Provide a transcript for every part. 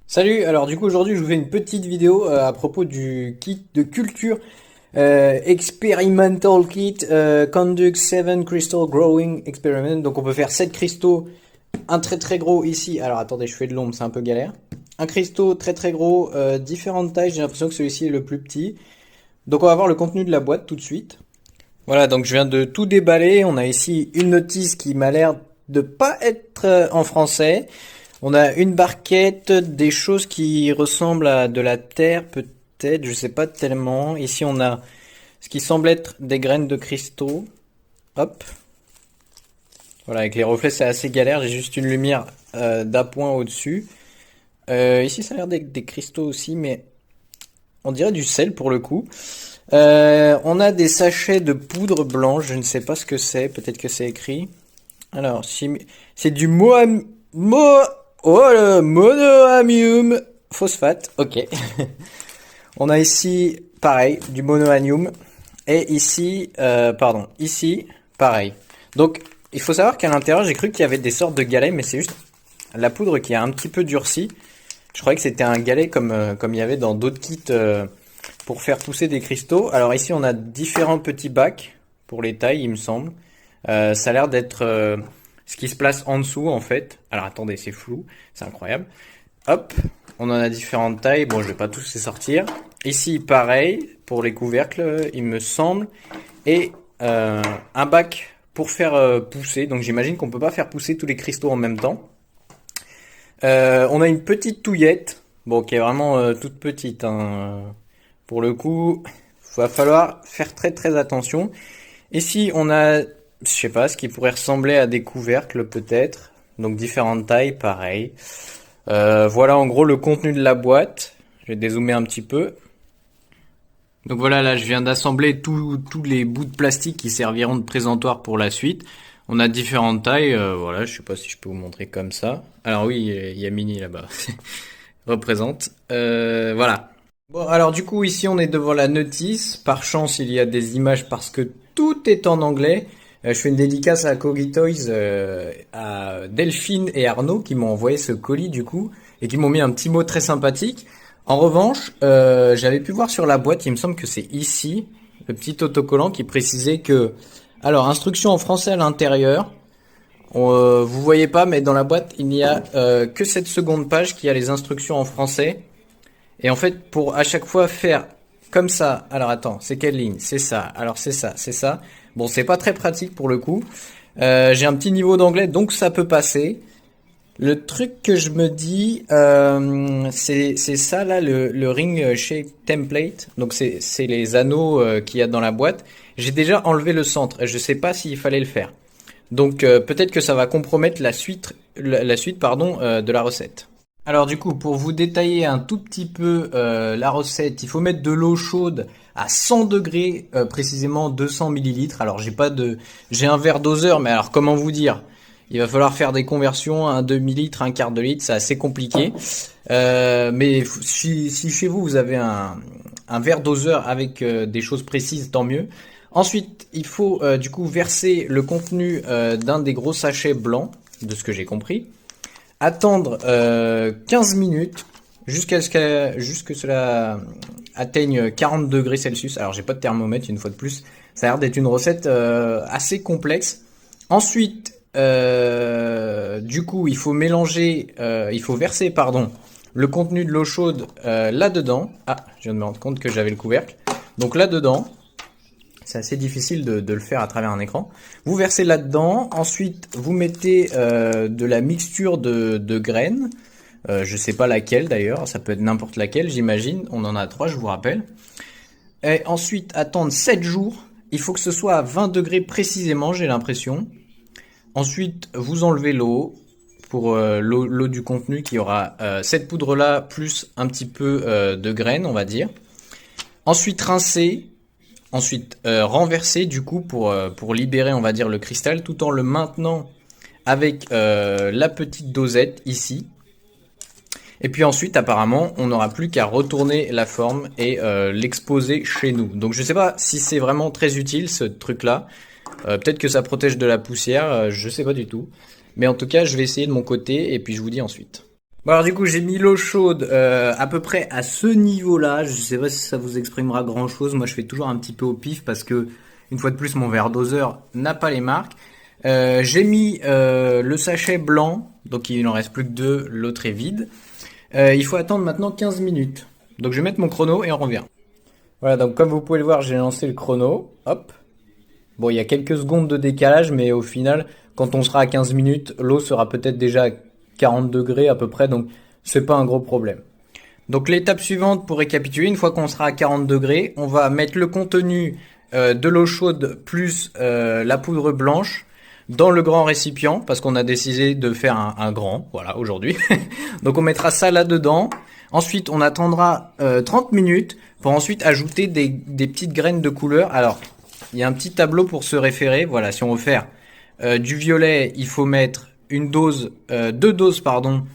Salut, alors du coup aujourd'hui je vous fais une petite vidéo à propos du kit de culture Experimental Kit Conduct 7 Crystal Growing Experiment. Donc on peut faire 7 cristaux, un très très gros ici. Alors attendez, je fais de l'ombre, c'est un peu galère. Un cristaux très très gros, différentes tailles, j'ai l'impression que celui-ci est le plus petit. Donc on va voir le contenu de la boîte tout de suite. Voilà, donc je viens de tout déballer. On a ici une notice qui m'a l'air de pas être en français. On a une barquette, des choses qui ressemblent à de la terre, peut-être, je sais pas tellement. Ici, on a ce qui semble être des graines de cristaux. Hop. Voilà, avec les reflets, c'est assez galère. J'ai juste une lumière d'appoint au-dessus. Ici, ça a l'air des cristaux aussi, mais on dirait du sel pour le coup. On a des sachets de poudre blanche. Je ne sais pas ce que c'est. Peut-être que c'est écrit. Alors, c'est du monoamium phosphate. Ok. On a ici, pareil, du monoamium. Et ici, ici, pareil. Donc, il faut savoir qu'à l'intérieur, j'ai cru qu'il y avait des sortes de galets, mais c'est juste la poudre qui a un petit peu durci. Je croyais que c'était un galet comme il y avait dans d'autres kits pour faire pousser des cristaux. Alors ici, on a différents petits bacs pour les tailles, il me semble. Ça a l'air d'être ce qui se place en dessous, en fait. Alors attendez, c'est flou, c'est incroyable. Hop, on en a différentes tailles. Bon, je vais pas tous les sortir. Ici, pareil, pour les couvercles, il me semble. Et un bac pour faire pousser. Donc j'imagine qu'on peut pas faire pousser tous les cristaux en même temps. On a une petite touillette, bon, qui est vraiment toute petite, hein. Pour le coup, va falloir faire très très attention. Ici, on a, je sais pas, ce qui pourrait ressembler à des couvercles peut-être. Donc différentes tailles, pareil. Voilà en gros le contenu de la boîte. Je vais dézoomer un petit peu. Donc voilà, là je viens d'assembler tous les bouts de plastique qui serviront de présentoir pour la suite. On a différentes tailles, voilà, je sais pas si je peux vous montrer comme ça. Alors oui, il y a Mini là-bas, représente. Voilà. Bon, alors du coup ici on est devant la notice. Par chance il y a des images parce que tout est en anglais. Je fais une dédicace à Kogi Toys, à Delphine et Arnaud qui m'ont envoyé ce colis du coup et qui m'ont mis un petit mot très sympathique. En revanche, j'avais pu voir sur la boîte, il me semble que c'est ici, le petit autocollant qui précisait que, alors, instruction en français à l'intérieur. Vous voyez pas, mais dans la boîte, il n'y a que cette seconde page qui a les instructions en français. Et en fait, pour à chaque fois faire comme ça, alors attends, c'est quelle ligne? C'est ça, alors c'est ça, c'est ça. Bon, c'est pas très pratique pour le coup. J'ai un petit niveau d'anglais, donc ça peut passer. Le truc que je me dis, c'est ça là, le ring shape template. Donc c'est les anneaux qu'il y a dans la boîte. J'ai déjà enlevé le centre et je sais pas s'il fallait le faire. Donc peut-être que ça va compromettre la suite pardon, de la recette. Alors du coup, pour vous détailler un tout petit peu la recette, il faut mettre de l'eau chaude à 100 degrés, précisément 200 millilitres. Alors j'ai un verre doseur, mais alors comment vous dire? Il va falloir faire des conversions, un demi-litre, un quart de litre, c'est assez compliqué. Mais si chez vous, vous avez un verre doseur avec des choses précises, tant mieux. Ensuite, il faut du coup verser le contenu d'un des gros sachets blancs, de ce que j'ai compris. Attendre 15 minutes jusqu'à ce que cela atteigne 40 degrés Celsius. Alors j'ai pas de thermomètre une fois de plus. Ça a l'air d'être une recette assez complexe. Ensuite, du coup, il faut verser, pardon, le contenu de l'eau chaude là-dedans. Ah, je viens de me rendre compte que j'avais le couvercle. Donc là-dedans, c'est assez difficile de le faire à travers un écran. Vous versez là-dedans. Ensuite, vous mettez de la mixture de graines. Je sais pas laquelle d'ailleurs. Ça peut être n'importe laquelle, j'imagine. On en a 3, je vous rappelle. Et ensuite, attendre 7 jours. Il faut que ce soit à 20 degrés précisément, j'ai l'impression. Ensuite, vous enlevez l'eau pour l'eau du contenu qui aura cette poudre-là plus un petit peu de graines, on va dire. Ensuite, rincer. Ensuite, renverser du coup pour libérer, on va dire, le cristal tout en le maintenant avec la petite dosette ici. Et puis ensuite, apparemment, on n'aura plus qu'à retourner la forme et l'exposer chez nous. Donc je sais pas si c'est vraiment très utile ce truc-là. Peut-être que ça protège de la poussière, je sais pas du tout. Mais en tout cas, je vais essayer de mon côté et puis je vous dis ensuite. Bon alors du coup j'ai mis l'eau chaude à peu près à ce niveau-là. Je sais pas si ça vous exprimera grand-chose. Moi je fais toujours un petit peu au pif parce que une fois de plus mon verre doseur n'a pas les marques. J'ai mis le sachet blanc, donc il en reste plus que deux, l'autre est vide. Il faut attendre maintenant 15 minutes. Donc je vais mettre mon chrono et on revient. Voilà, donc comme vous pouvez le voir, j'ai lancé le chrono. Hop. Bon, il y a quelques secondes de décalage, mais au final, quand on sera à 15 minutes, l'eau sera peut-être déjà à 40 degrés à peu près, donc c'est pas un gros problème. Donc l'étape suivante, pour récapituler, une fois qu'on sera à 40 degrés, on va mettre le contenu de l'eau chaude plus la poudre blanche dans le grand récipient, parce qu'on a décidé de faire un grand, voilà, aujourd'hui. Donc on mettra ça là-dedans. Ensuite, on attendra 30 minutes pour ensuite ajouter des petites graines de couleur. Alors, il y a un petit tableau pour se référer. Voilà, si on veut faire du violet, il faut mettre deux doses, pardon,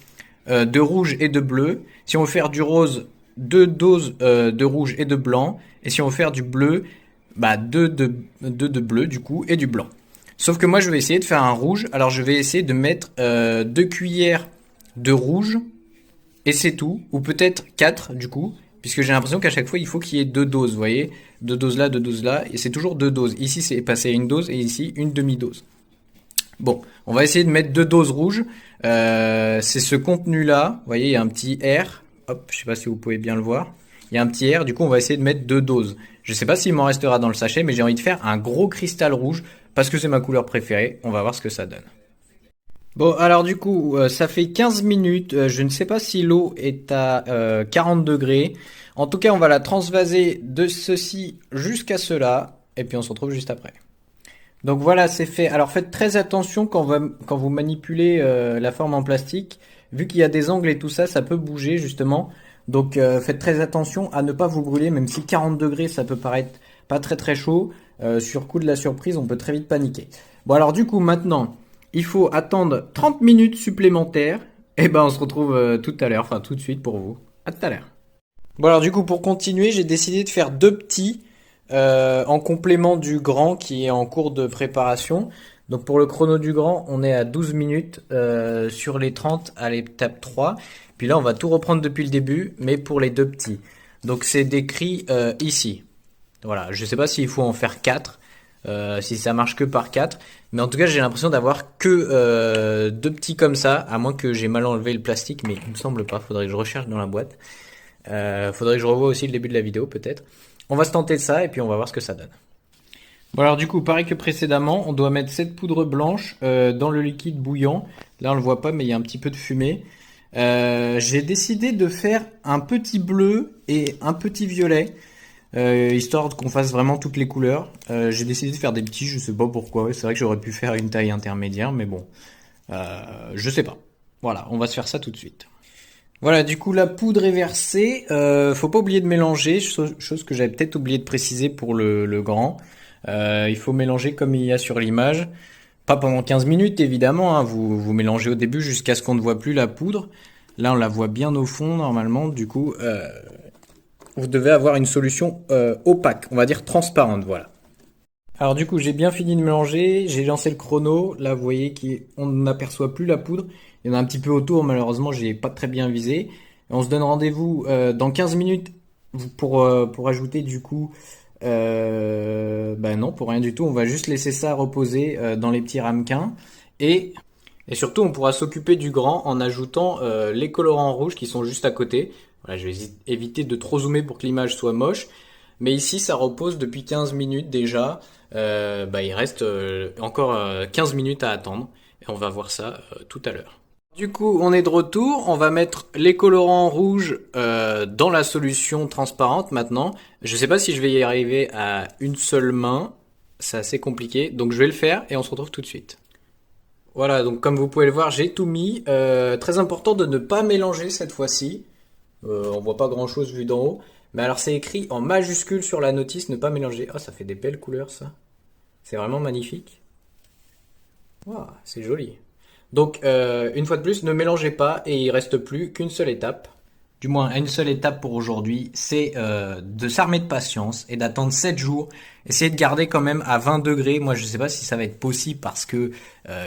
de rouge et de bleu. Si on veut faire du rose, deux doses de rouge et de blanc. Et si on veut faire du bleu, bah deux de bleu du coup et du blanc. Sauf que moi, je vais essayer de faire un rouge. Alors, je vais essayer de mettre 2 cuillères de rouge et c'est tout, ou peut-être 4 du coup, puisque j'ai l'impression qu'à chaque fois il faut qu'il y ait deux doses, vous voyez, deux doses là, et c'est toujours deux doses. Ici c'est passé à une dose et ici une demi-dose. Bon, on va essayer de mettre deux doses rouges. C'est ce contenu-là, vous voyez, il y a un petit R. Hop, je sais pas si vous pouvez bien le voir. Il y a un petit R, du coup on va essayer de mettre deux doses. Je sais pas s'il m'en restera dans le sachet, mais j'ai envie de faire un gros cristal rouge parce que c'est ma couleur préférée. On va voir ce que ça donne. Bon, alors du coup, ça fait 15 minutes. Je ne sais pas si l'eau est à 40 degrés. En tout cas, on va la transvaser de ceci jusqu'à cela. Et puis on se retrouve juste après. Donc voilà, c'est fait. Alors faites très attention quand vous manipulez la forme en plastique. Vu qu'il y a des angles et tout ça, ça peut bouger justement. Donc faites très attention à ne pas vous brûler, même si 40 degrés, ça peut paraître pas très très chaud. Sur coup de la surprise, on peut très vite paniquer. Bon alors du coup, maintenant, il faut attendre 30 minutes supplémentaires. Et ben on se retrouve tout à l'heure, enfin tout de suite pour vous. À tout à l'heure. Bon alors du coup, pour continuer, j'ai décidé de faire deux petits en complément du grand qui est en cours de préparation. Donc pour le chrono du grand, on est à 12 minutes sur les 30 à l'étape 3. Puis là, on va tout reprendre depuis le début, mais pour les deux petits. Donc c'est décrit ici. Voilà, je sais pas s'il faut en faire 4, si ça marche que par 4. Mais en tout cas, j'ai l'impression d'avoir que deux petits comme ça, à moins que j'ai mal enlevé le plastique, mais il me semble pas. Faudrait que je recherche dans la boîte. Faudrait que je revoie aussi le début de la vidéo peut-être. On va se tenter de ça et puis on va voir ce que ça donne. Bon alors du coup, pareil que précédemment, on doit mettre cette poudre blanche dans le liquide bouillant. Là on le voit pas mais il y a un petit peu de fumée. J'ai décidé de faire un petit bleu et un petit violet. Histoire qu'on fasse vraiment toutes les couleurs. J'ai décidé de faire des petits, je sais pas pourquoi. C'est vrai que j'aurais pu faire une taille intermédiaire mais bon. Je sais pas. Voilà, on va se faire ça tout de suite. Voilà, du coup la poudre est versée. Faut pas oublier de mélanger, chose que j'avais peut-être oublié de préciser pour le grand. Il faut mélanger comme il y a sur l'image. Pas pendant 15 minutes évidemment, hein. Vous mélangez au début jusqu'à ce qu'on ne voit plus la poudre. Là on la voit bien au fond normalement, du coup vous devez avoir une solution opaque, on va dire transparente, voilà. Alors du coup j'ai bien fini de mélanger, j'ai lancé le chrono, là vous voyez qu'on n'aperçoit plus la poudre. Il y en a un petit peu autour, malheureusement, j'ai pas très bien visé. Et on se donne rendez-vous dans 15 minutes pour ajouter du coup. Non, pour rien du tout. On va juste laisser ça reposer dans les petits ramequins. Et surtout, on pourra s'occuper du grand en ajoutant les colorants rouges qui sont juste à côté. Voilà, je vais éviter de trop zoomer pour que l'image soit moche. Mais ici, ça repose depuis 15 minutes déjà. Il reste encore 15 minutes à attendre. Et on va voir ça tout à l'heure. Du coup, on est de retour. On va mettre les colorants rouges dans la solution transparente maintenant. Je sais pas si je vais y arriver à une seule main. C'est assez compliqué. Donc je vais le faire et on se retrouve tout de suite. Voilà, donc comme vous pouvez le voir, j'ai tout mis. Très important de ne pas mélanger cette fois-ci. On voit pas grand-chose vu d'en haut. Mais alors c'est écrit en majuscule sur la notice, ne pas mélanger. Oh, ça fait des belles couleurs ça. C'est vraiment magnifique. Wow, c'est joli. Donc, une fois de plus, ne mélangez pas et il reste plus qu'une seule étape. du moins une seule étape pour aujourd'hui, c'est de s'armer de patience et d'attendre 7 jours. Essayer de garder quand même à 20 degrés. Moi, je sais pas si ça va être possible parce que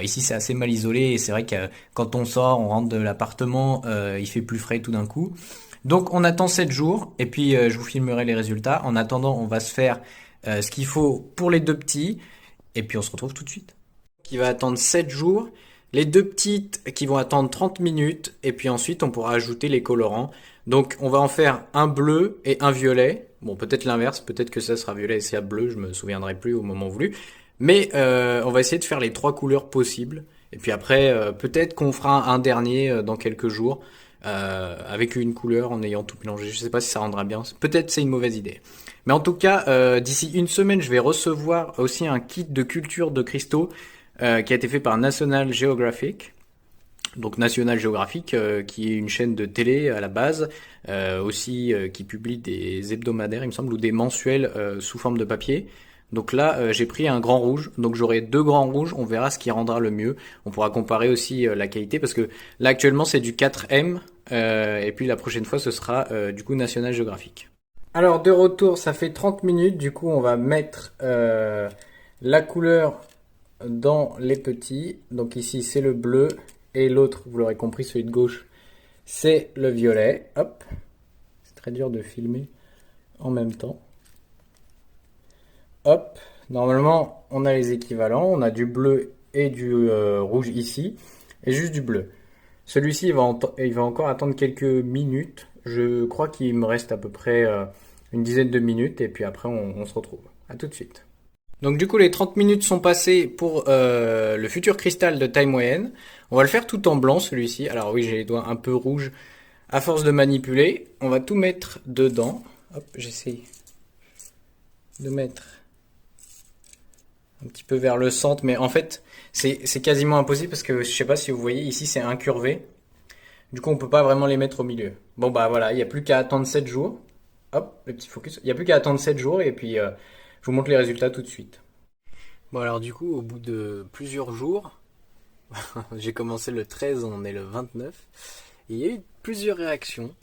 ici c'est assez mal isolé et c'est vrai que quand on sort, on rentre de l'appartement, il fait plus frais tout d'un coup. Donc on attend 7 jours et puis je vous filmerai les résultats. En attendant, on va se faire ce qu'il faut pour les deux petits et puis on se retrouve tout de suite. Qui va attendre 7 jours. Les deux petites qui vont attendre 30 minutes et puis ensuite on pourra ajouter les colorants. Donc on va en faire un bleu et un violet. Bon, peut-être l'inverse, peut-être que ça sera violet et ça bleu, je me souviendrai plus au moment voulu. Mais on va essayer de faire les 3 couleurs possibles. Et puis après, peut-être qu'on fera un dernier dans quelques jours avec une couleur en ayant tout mélangé. Je sais pas si ça rendra bien. Peut-être c'est une mauvaise idée. Mais en tout cas, d'ici une semaine, je vais recevoir aussi un kit de culture de cristaux qui a été fait par National Geographic. Donc National Geographic, qui est une chaîne de télé à la base, aussi qui publie des hebdomadaires, il me semble, ou des mensuels sous forme de papier. Donc là, j'ai pris un grand rouge, donc j'aurai 2 grands rouges, on verra ce qui rendra le mieux. On pourra comparer aussi la qualité, parce que là actuellement c'est du 4M, et puis la prochaine fois ce sera du coup National Geographic. Alors de retour, ça fait 30 minutes, du coup on va mettre la couleur dans les petits. Donc ici c'est le bleu et l'autre, vous l'aurez compris, celui de gauche, c'est le violet. Hop, c'est très dur de filmer en même temps. Hop, normalement on a les équivalents, on a du bleu et du rouge ici, et juste du bleu. Celui-ci il va encore attendre quelques minutes. Je crois qu'il me reste à peu près une dizaine de minutes, et puis après on se retrouve. À tout de suite. Donc du coup les 30 minutes sont passées pour le futur cristal de taille moyenne. On va le faire tout en blanc celui-ci. Alors oui, j'ai les doigts un peu rouges à force de manipuler. On va tout mettre dedans. Hop, j'essaie de mettre un petit peu vers le centre, mais en fait c'est quasiment impossible parce que je sais pas si vous voyez ici c'est incurvé. Du coup on peut pas vraiment les mettre au milieu. Bon bah voilà, il n'y a plus qu'à attendre 7 jours. Hop, le petit focus. Il n'y a plus qu'à attendre 7 jours et puis je vous montre les résultats tout de suite. Bon alors du coup au bout de plusieurs jours, j'ai commencé le 13, on est le 29, et il y a eu plusieurs réactions,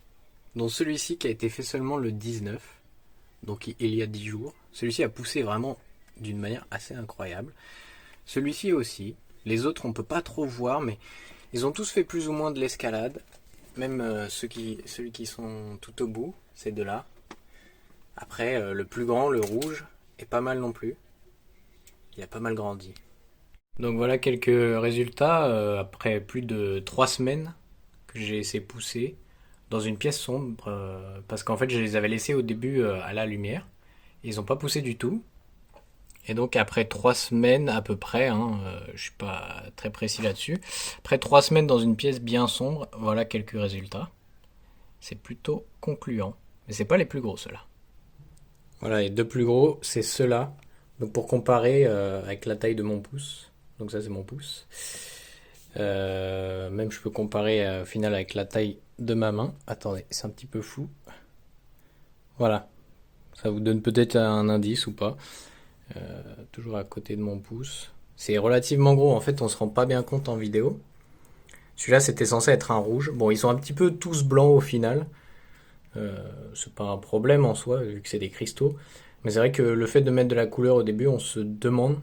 dont celui-ci qui a été fait seulement le 19, donc il y a 10 jours. Celui-ci a poussé vraiment d'une manière assez incroyable. Celui-ci aussi. Les autres on peut pas trop voir, mais ils ont tous fait plus ou moins de l'escalade. Même ceux qui sont tout au bout, ces deux-là. Après, le plus grand, le rouge, est pas mal non plus. Il a pas mal grandi. Donc voilà quelques résultats après plus de 3 semaines que j'ai laissé pousser dans une pièce sombre parce qu'en fait je les avais laissés au début à la lumière. Ils n'ont pas poussé du tout. Et donc après 3 semaines à peu près, je suis pas très précis là-dessus, après 3 semaines dans une pièce bien sombre, voilà quelques résultats. C'est plutôt concluant. Mais c'est pas les plus gros ceux-là. Voilà, les deux plus gros, c'est ceux-là. Donc pour comparer avec la taille de mon pouce. Donc ça c'est mon pouce. Même je peux comparer au final avec la taille de ma main. Attendez, c'est un petit peu flou. Voilà. Ça vous donne peut-être un indice ou pas. Toujours à côté de mon pouce. C'est relativement gros, en fait on se rend pas bien compte en vidéo. Celui-là c'était censé être un rouge. Bon, ils sont un petit peu tous blancs au final. C'est pas un problème en soi vu que c'est des cristaux. Mais c'est vrai que le fait de mettre de la couleur au début, on se demande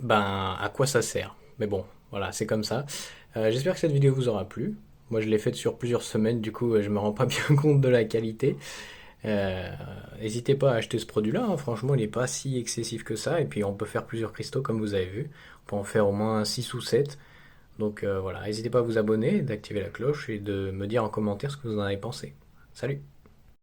à quoi ça sert. Mais bon, voilà, c'est comme ça. J'espère que cette vidéo vous aura plu. Moi je l'ai faite sur plusieurs semaines, du coup je me rends pas bien compte de la qualité. N'hésitez pas à acheter ce produit-là, hein. Franchement il n'est pas si excessif que ça, et puis on peut faire plusieurs cristaux comme vous avez vu, on peut en faire au moins 6 ou 7, donc voilà, n'hésitez pas à vous abonner, d'activer la cloche et de me dire en commentaire ce que vous en avez pensé. Salut!